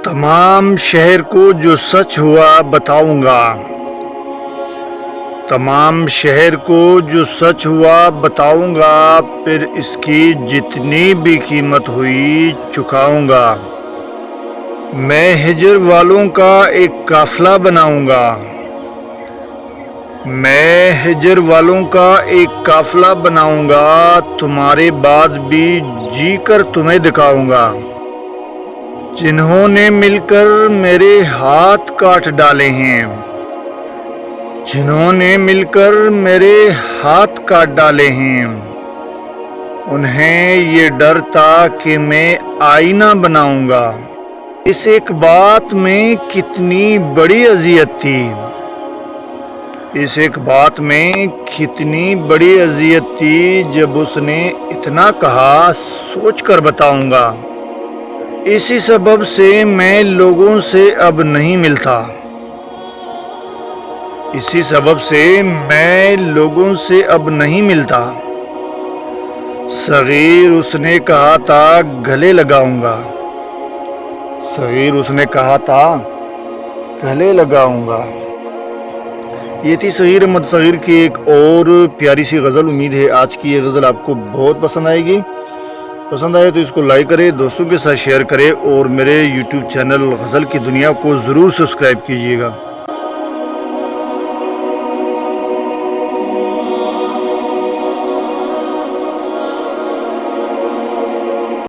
تمام شہر کو جو سچ ہوا بتاؤں گا، تمام شہر کو جو سچ ہوا بتاؤں گا، پھر اس کی جتنی بھی قیمت ہوئی چکاؤں گا۔ میں ہجر والوں کا ایک قافلہ بناؤں گا، میں ہجر والوں کا ایک قافلہ بناؤں گا، تمہارے بعد بھی جی کر تمہیں دکھاؤں گا۔ جنہوں نے مل کر میرے ہاتھ کاٹ ڈالے ہیں، جنہوں نے مل کر میرے ہاتھ کاٹ ڈالے ہیں، انہیں یہ ڈر تھا کہ میں آئینہ بناؤں گا۔ اس ایک بات میں کتنی بڑی اذیت تھی، اس ایک بات میں کتنی بڑی اذیت تھی، جب اس نے اتنا کہا سوچ کر بتاؤں گا۔ اسی سبب سے میں لوگوں سے اب نہیں ملتا، اسی سبب سے میں لوگوں سے اب نہیں ملتا۔ صغیر اس نے کہا تھا گلے لگاؤں گا، صغیر اس نے کہا تھا گلے لگاؤں گا۔ یہ تھی صغیر احمد صغیر کی ایک اور پیاری سی غزل۔ امید ہے آج کی یہ غزل آپ کو بہت پسند آئے گی۔ پسند آئے تو اس کو لائک کرے، دوستوں کے ساتھ شیئر کرے، اور میرے یوٹیوب چینل غزل کی دنیا کو ضرور سبسکرائب کیجیے گا۔